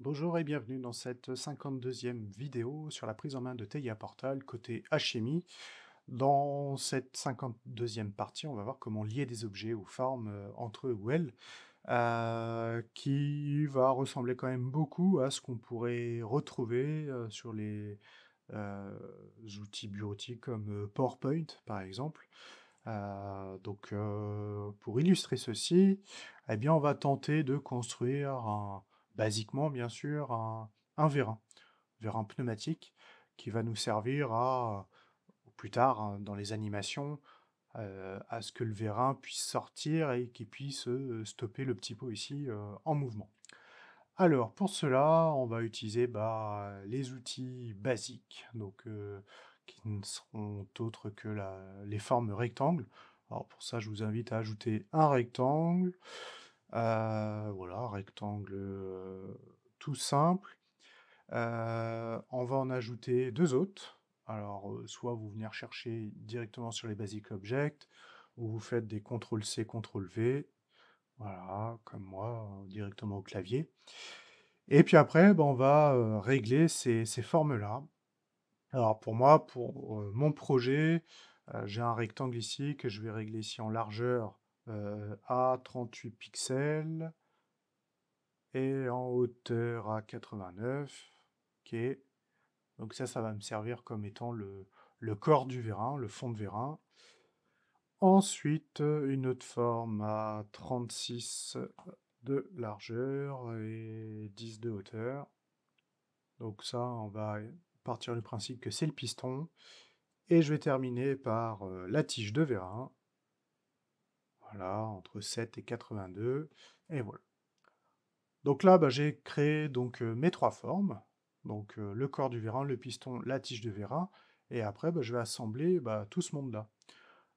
Bonjour et bienvenue dans cette 52e vidéo sur la prise en main de Teia Portal côté alchimie. Dans cette 52e partie, on va voir comment lier des objets ou formes entre eux ou elles, qui va ressembler quand même beaucoup à ce qu'on pourrait retrouver sur les euh, outils bureautiques comme PowerPoint par exemple. Pour illustrer ceci, eh bien, on va tenter de construire basiquement, bien sûr, un vérin pneumatique qui va nous servir plus tard, hein, dans les animations, à ce que le vérin puisse sortir et qu'il puisse stopper le petit pot ici en mouvement. Alors, pour cela, on va utiliser les outils basiques, qui ne seront autres que les formes rectangles. Alors, pour ça, je vous invite à ajouter un rectangle. Voilà, rectangle tout simple. On va en ajouter deux autres. Alors, soit vous venez rechercher directement sur les Basic Objects, ou vous faites des CTRL-C, CTRL-V. Voilà, comme moi, directement au clavier. Et puis après, on va régler ces formes-là. Alors pour moi, pour mon projet, j'ai un rectangle ici que je vais régler ici en largeur à 38 pixels et en hauteur à 89. Ok. Donc ça va me servir comme étant le corps du vérin, le fond de vérin. Ensuite, une autre forme à 36 de largeur et 10 de hauteur. Donc ça, on va partir du principe que c'est le piston. Et je vais terminer par la tige de vérin. Voilà, entre 7 et 82. Et voilà. Donc là, j'ai créé mes trois formes. Donc le corps du vérin, le piston, la tige de vérin. Et après, je vais assembler tout ce monde-là.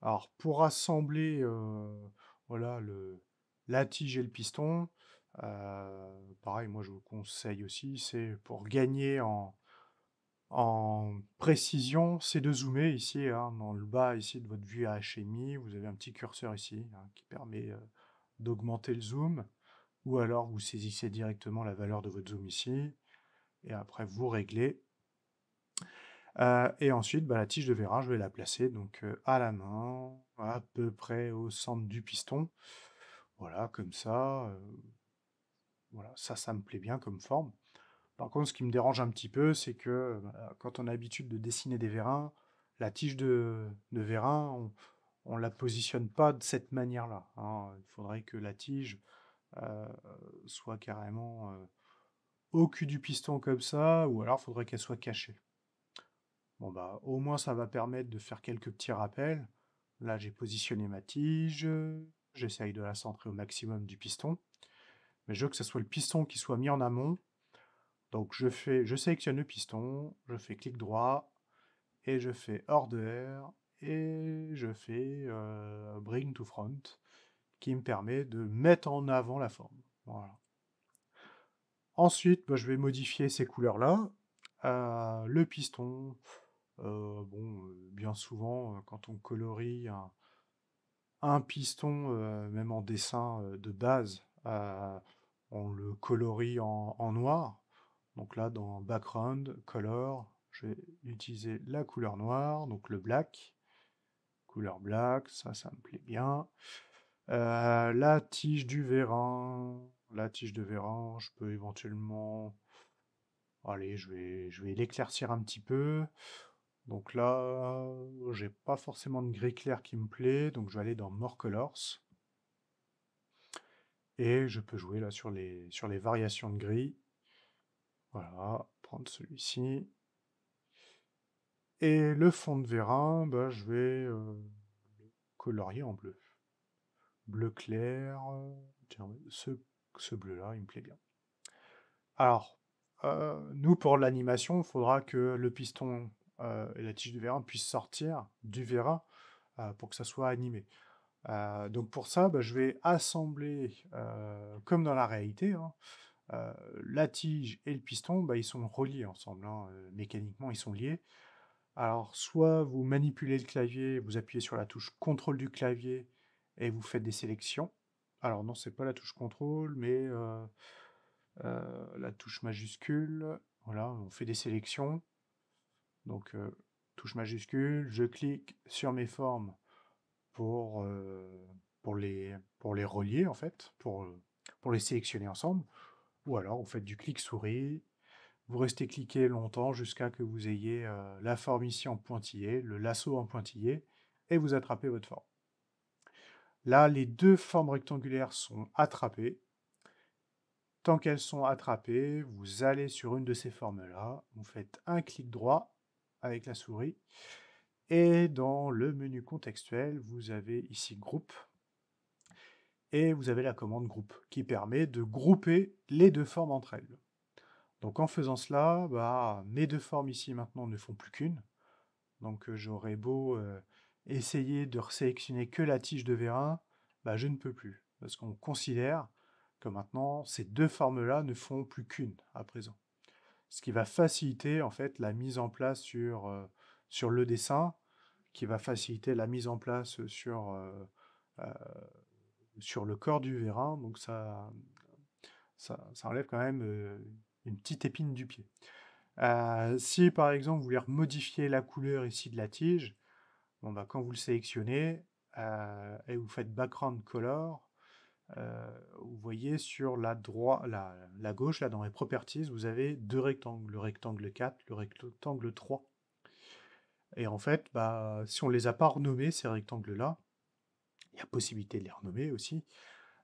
Alors pour assembler voilà, la tige et le piston, pareil, moi je vous conseille aussi, c'est pour gagner en précision, c'est de zoomer ici, hein, dans le bas ici de votre vue à HMI, vous avez un petit curseur ici hein, qui permet d'augmenter le zoom, ou alors vous saisissez directement la valeur de votre zoom ici, et après vous réglez. Et ensuite, la tige de vérin, je vais la placer à la main, à peu près au centre du piston. Voilà, comme ça. Voilà, ça me plaît bien comme forme. Par contre, ce qui me dérange un petit peu, c'est que quand on a l'habitude de dessiner des vérins, la tige de vérin, on la positionne pas de cette manière-là, hein. Il faudrait que la tige euh, soit carrément au cul du piston comme ça, ou alors il faudrait qu'elle soit cachée. Bon au moins ça va permettre de faire quelques petits rappels. Là, j'ai positionné ma tige, j'essaye de la centrer au maximum du piston, mais je veux que ce soit le piston qui soit mis en amont. Donc je sélectionne le piston, je fais clic droit, et je fais Order, et je fais Bring to Front, qui me permet de mettre en avant la forme. Voilà. Ensuite, je vais modifier ces couleurs-là. Le piston, bien souvent, quand on colorie un piston, même en dessin de base, on le colorie en noir. Donc là, dans Background, Color, je vais utiliser la couleur noire, donc le black. Couleur black, ça me plaît bien. La tige de vérin, je peux éventuellement... Allez, je vais l'éclaircir un petit peu. Donc là, j'ai pas forcément de gris clair qui me plaît, donc je vais aller dans More Colors. Et je peux jouer là sur les variations de gris. Voilà, prendre celui-ci. Et le fond de vérin, je vais le colorier en bleu. Bleu clair. Tiens, ouais, ce bleu-là, il me plaît bien. Alors, nous, pour l'animation, il faudra que le piston et la tige du vérin puissent sortir du vérin pour que ça soit animé. Donc pour ça, je vais assembler, comme dans la réalité, hein, euh, la tige et le piston, ils sont reliés ensemble, hein, mécaniquement, ils sont liés. Alors, soit vous manipulez le clavier, vous appuyez sur la touche contrôle du clavier et vous faites des sélections. Alors non, c'est pas la touche contrôle, mais la touche majuscule, voilà, on fait des sélections. Donc, touche majuscule, je clique sur mes formes pour, pour les relier en fait, pour les sélectionner ensemble. Ou alors vous faites du clic souris, vous restez cliqué longtemps jusqu'à que vous ayez la forme ici en pointillé, le lasso en pointillé, et vous attrapez votre forme. Là, les deux formes rectangulaires sont attrapées. Tant qu'elles sont attrapées, vous allez sur une de ces formes-là, vous faites un clic droit avec la souris, et dans le menu contextuel, vous avez ici Groupe, et vous avez la commande Groupe, qui permet de grouper les deux formes entre elles. Donc en faisant cela, bah, mes deux formes ici maintenant ne font plus qu'une. Donc j'aurais beau essayer de sélectionner que la tige de vérin, bah, je ne peux plus. Parce qu'on considère que maintenant, ces deux formes-là ne font plus qu'une à présent. Ce qui va faciliter en fait la mise en place sur le dessin, qui va faciliter la mise en place euh, sur le corps du vérin. Donc ça enlève quand même une petite épine du pied. Si par exemple vous voulez modifier la couleur ici de la tige, bon, bah, quand vous le sélectionnez et vous faites background color, vous voyez sur la gauche, là dans les properties, vous avez deux rectangles, le rectangle 4, le rectangle 3. Et en fait, bah, si on ne les a pas renommés, ces rectangles-là, il y a possibilité de les renommer aussi,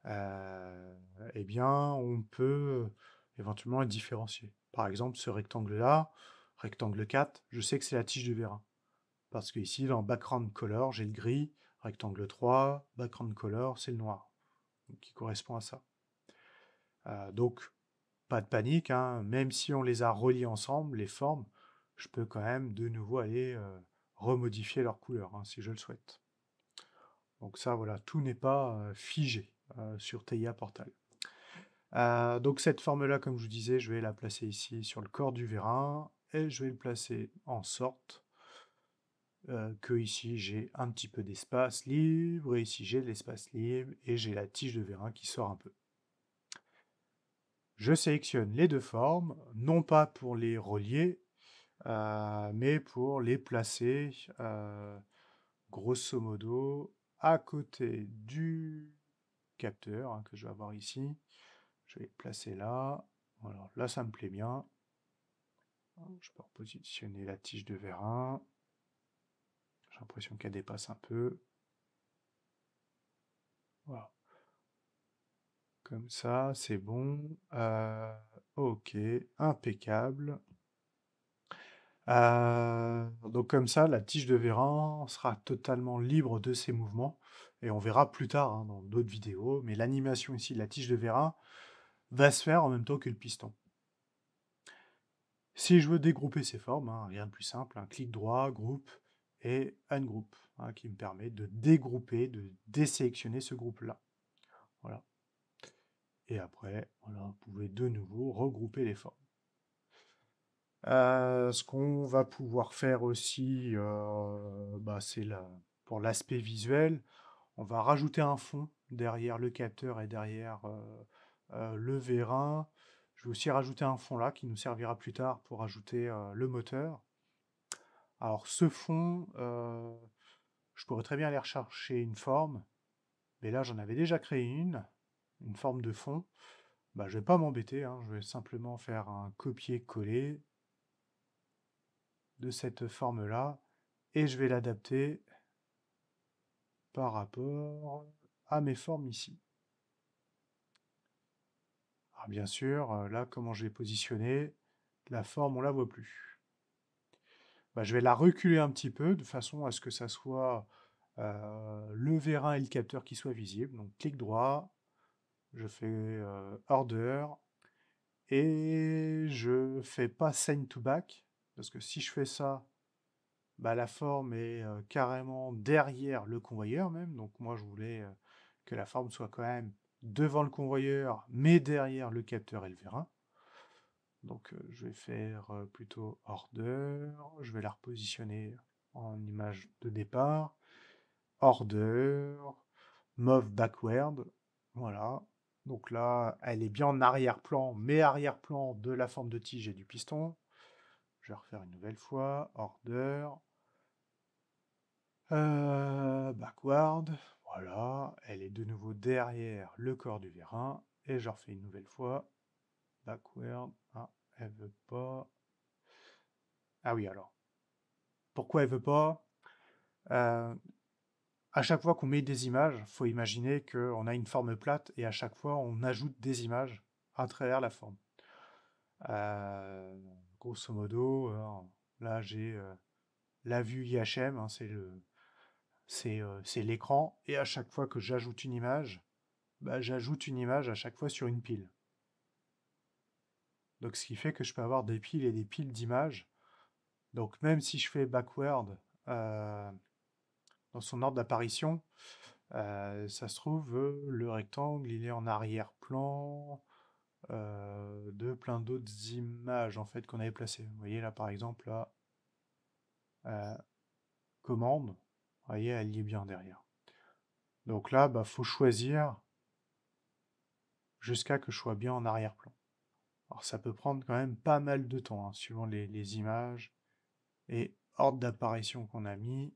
eh bien, on peut éventuellement les différencier. Par exemple, ce rectangle-là, rectangle 4, je sais que c'est la tige de vérin. Parce que ici, dans background color, j'ai le gris, rectangle 3, background color, c'est le noir, donc qui correspond à ça. Donc, pas de panique, hein, même si on les a reliés ensemble, les formes, je peux quand même de nouveau aller remodifier leur couleur, hein, si je le souhaite. Donc ça, voilà, tout n'est pas figé sur TIA Portal. Donc cette forme-là, comme je vous disais, je vais la placer ici sur le corps du vérin, et je vais le placer en sorte que ici j'ai un petit peu d'espace libre, et ici j'ai de l'espace libre, et j'ai la tige de vérin qui sort un peu. Je sélectionne les deux formes, non pas pour les relier, mais pour les placer, grosso modo, à côté du capteur hein, que je vais avoir ici. Je vais le placer là. Voilà, là ça me plaît bien. Je peux repositionner la tige de vérin. J'ai l'impression qu'elle dépasse un peu. Voilà. Comme ça, c'est bon. Ok, impeccable. Donc comme ça, la tige de vérin sera totalement libre de ses mouvements. Et on verra plus tard hein, dans d'autres vidéos. Mais l'animation ici de la tige de vérin va se faire en même temps que le piston. Si je veux dégrouper ces formes, hein, rien de plus simple, un clic droit, groupe et ungroup, hein, qui me permet de dégrouper, de désélectionner ce groupe-là. Voilà. Et après, voilà, vous pouvez de nouveau regrouper les formes. Ce qu'on va pouvoir faire aussi, bah, c'est pour l'aspect visuel, on va rajouter un fond derrière le capteur et derrière le vérin. Je vais aussi rajouter un fond là qui nous servira plus tard pour ajouter le moteur. Alors ce fond, je pourrais très bien aller rechercher une forme, mais là j'en avais déjà créé une forme de fond. Bah, je vais pas m'embêter, hein, je vais simplement faire un copier-coller de cette forme-là, et je vais l'adapter par rapport à mes formes ici. Alors bien sûr, là, comment je vais positionner, la forme, on la voit plus. Bah, je vais la reculer un petit peu, de façon à ce que ça soit le vérin et le capteur qui soient visibles. Donc clic droit, je fais Order, et je fais pas Send to Back, parce que si je fais ça, bah, la forme est carrément derrière le convoyeur même. Donc moi je voulais que la forme soit quand même devant le convoyeur, mais derrière le capteur et le vérin. Donc je vais faire plutôt Order, je vais la repositionner en image de départ. Order, Move Backward, voilà. Donc là, elle est bien en arrière-plan, mais arrière-plan de la forme de tige et du piston. Je vais refaire une nouvelle fois. Order. Backward. Voilà. Elle est de nouveau derrière le corps du vérin. Et je refais une nouvelle fois. Backward. Ah, elle veut pas. Ah oui, alors. Pourquoi elle veut pas? À chaque fois qu'on met des images, faut imaginer qu'on a une forme plate et à chaque fois on ajoute des images à travers la forme. Euh, Grosso modo, là j'ai la vue IHM, hein, c'est l'écran, et à chaque fois que j'ajoute une image, bah, j'ajoute une image à chaque fois sur une pile. Donc ce qui fait que je peux avoir des piles et des piles d'images. Donc même si je fais backward dans son ordre d'apparition, ça se trouve, le rectangle, il est en arrière-plan de plein d'autres images en fait qu'on avait placées. Vous voyez là par exemple là, euh, commande, vous voyez, elle y est bien derrière. Donc là, bah, faut choisir jusqu'à que je sois bien en arrière-plan. Alors ça peut prendre quand même pas mal de temps, hein, suivant les images et ordre d'apparition qu'on a mis.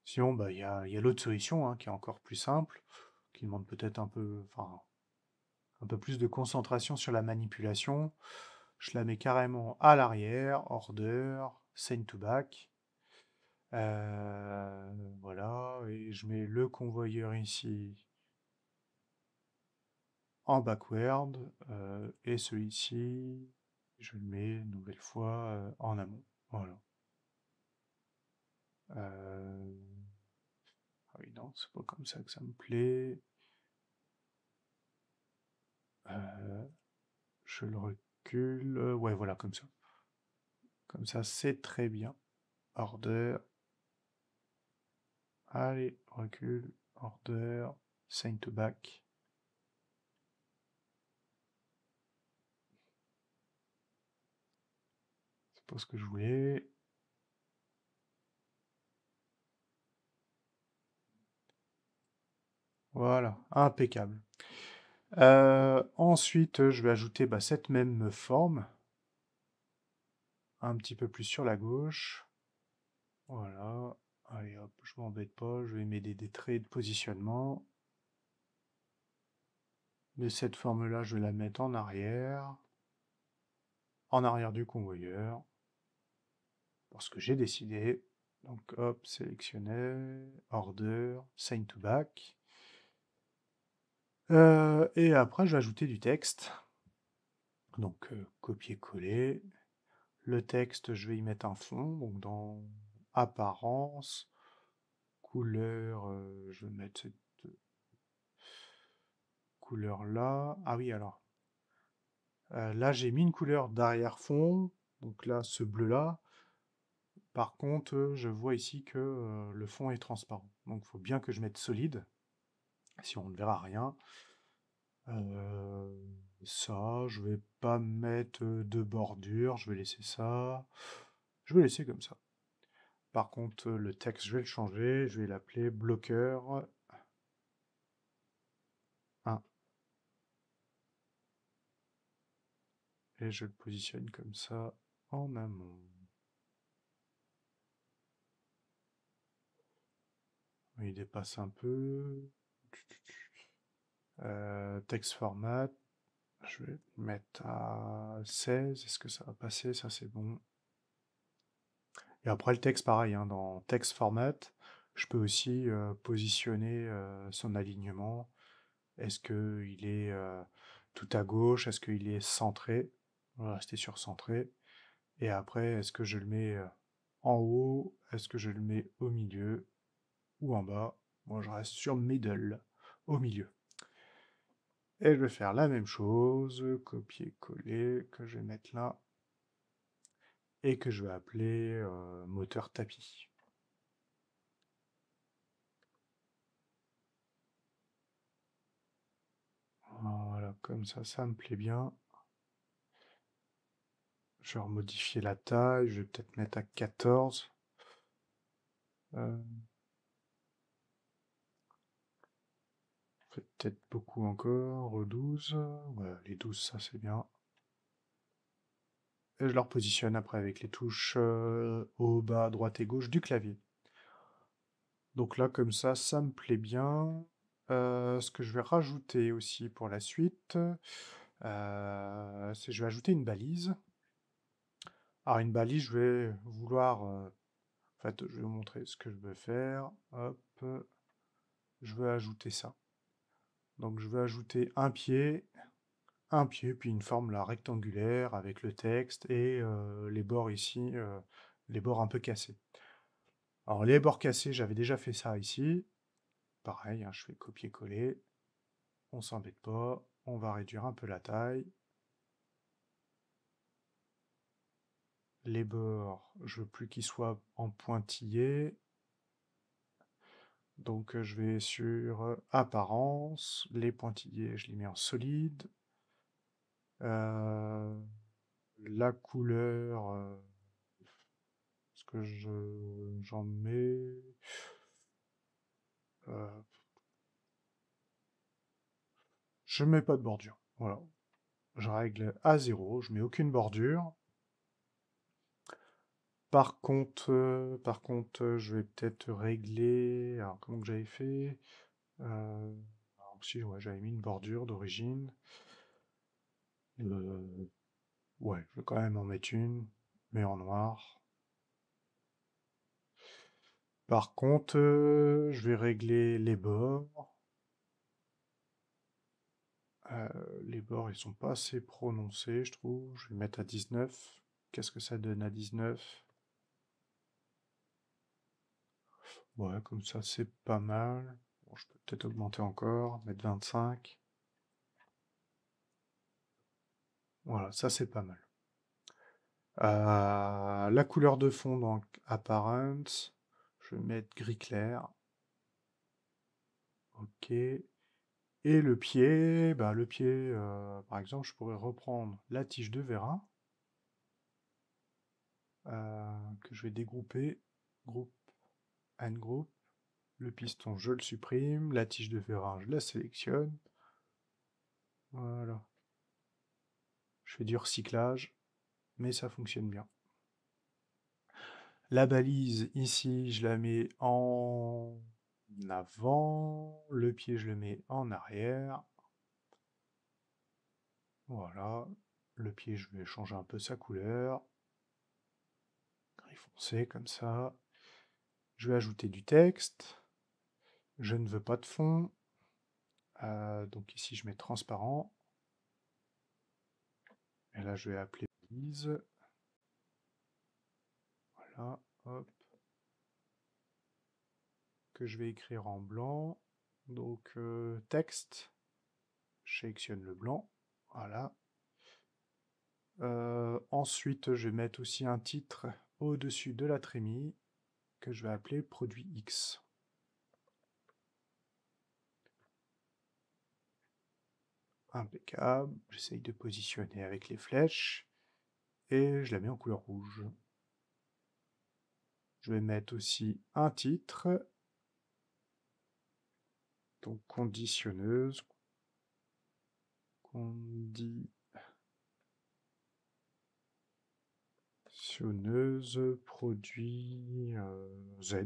Sinon, bah, il y a l'autre solution, hein, qui est encore plus simple, qui demande peut-être un peu, enfin, un peu plus de concentration sur la manipulation. Je la mets carrément à l'arrière, order, send to back. Voilà, et je mets le convoyeur ici en backward, et celui-ci, je le mets une nouvelle fois en amont. Voilà. Ah oui, non, c'est pas comme ça que ça me plaît. Euh, je le recule. Ouais, voilà, comme ça. Comme ça, c'est très bien. Order. Allez, recule. Order. Send to back. C'est pas ce que je voulais. Voilà, impeccable. Ensuite, je vais ajouter bah, cette même forme, un petit peu plus sur la gauche. Voilà. Allez hop, je m'embête pas, je vais mettre des traits de positionnement. De cette forme-là, je vais la mettre en arrière du convoyeur, parce que j'ai décidé. Donc hop, sélectionner, order, send to back. Et après, je vais ajouter du texte. Donc copier-coller. Le texte, je vais y mettre un fond, donc dans apparence, couleur, je vais mettre cette couleur-là. Ah oui, alors, là, j'ai mis une couleur d'arrière-fond, donc là, ce bleu-là. Par contre, je vois ici que le fond est transparent. Donc, il faut bien que je mette solide, si on ne verra rien. Ça, je vais pas mettre de bordure, je vais laisser ça. Je vais laisser comme ça. Par contre, le texte, je vais le changer. Je vais l'appeler bloqueur 1. Et je le positionne comme ça en amont. Il dépasse un peu. Text format. Je vais le mettre à 16. Est-ce que ça va passer? Ça, c'est bon. Et après, le texte, pareil, hein, dans text format, je peux aussi positionner son alignement. Est-ce qu'il est tout à gauche? Est-ce qu'il est centré? On va rester sur centré. Et après, est-ce que je le mets en haut? Est-ce que je le mets au milieu? Ou en bas? Moi, je reste sur middle, au milieu. Et je vais faire la même chose, copier-coller, que je vais mettre là. Et que je vais appeler moteur tapis. Voilà, comme ça me plaît bien. Je vais remodifier la taille, je vais peut-être mettre à 14. fait peut-être beaucoup encore. 12. Ouais, les 12, ça c'est bien. Et je leur positionne après avec les touches haut, bas, droite et gauche du clavier. Donc là, comme ça me plaît bien. Ce que je vais rajouter aussi pour la suite, c'est je vais ajouter une balise. Alors une balise, je vais vouloir... en fait, je vais vous montrer ce que je veux faire. Hop, je veux ajouter ça. Donc je veux ajouter un pied, puis une forme là rectangulaire avec le texte et les bords ici, les bords un peu cassés. Alors les bords cassés, j'avais déjà fait ça ici. Pareil, hein, je fais copier-coller. On s'embête pas. On va réduire un peu la taille. Les bords, je veux plus qu'ils soient en pointillés. Donc je vais sur apparence. Les pointillés, je les mets en solide. La couleur, ce que j'en mets. Je mets pas de bordure. Voilà. Je règle à 0, je mets aucune bordure. Par contre, je vais peut-être régler. Alors, comment que j'avais fait? Alors, si, ouais, j'avais mis une bordure d'origine. Ouais, je vais quand même en mettre une, mais en noir. Par contre, je vais régler les bords. Les bords, ils sont pas assez prononcés, je trouve. Je vais mettre à 19. Qu'est-ce que ça donne à 19? Ouais, comme ça, c'est pas mal. Bon, je peux peut-être augmenter encore, mettre 25. Voilà, ça, c'est pas mal. La couleur de fond, donc, apparent. Je vais mettre gris clair. Ok. Et le pied, bah, le pied, par exemple, je pourrais reprendre la tige de Vera, que je vais dégrouper. Groupe, group. Le piston, je le supprime. La tige de Vera, je la sélectionne. Voilà. Je fais du recyclage, mais ça fonctionne bien. La balise, ici, je la mets en avant. Le pied, je le mets en arrière. Voilà. Le pied, je vais changer un peu sa couleur. Gris foncé, comme ça. Je vais ajouter du texte. Je ne veux pas de fond. Donc ici, je mets transparent. Et là, je vais appeler balise. Voilà, hop. Que je vais écrire en blanc. Donc, texte. Je sélectionne le blanc. Voilà. Ensuite, je vais mettre aussi un titre au-dessus de la trémie que je vais appeler produit X. Impeccable. J'essaye de positionner avec les flèches et je la mets en couleur rouge. Je vais mettre aussi un titre, donc conditionneuse, produit Z,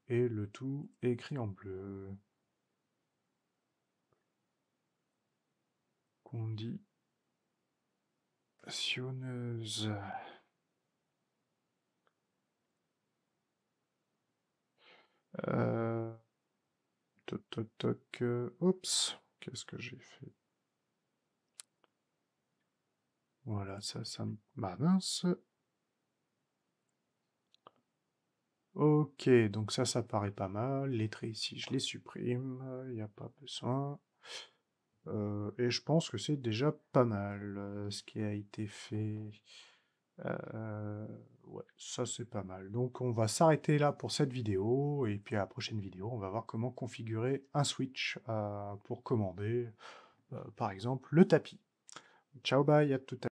et le tout est écrit en bleu. Conditionneuse. Toc, toc, toc. Oups, qu'est-ce que j'ai fait? Voilà, ça me... Bah mince. Ok, donc ça paraît pas mal. Les traits ici, je les supprime. Il n'y a pas besoin. Et je pense que c'est déjà pas mal ce qui a été fait. Ouais, ça c'est pas mal. Donc on va s'arrêter là pour cette vidéo. Et puis à la prochaine vidéo, on va voir comment configurer un switch pour commander, par exemple, le tapis. Ciao, bye, à tout à l'heure.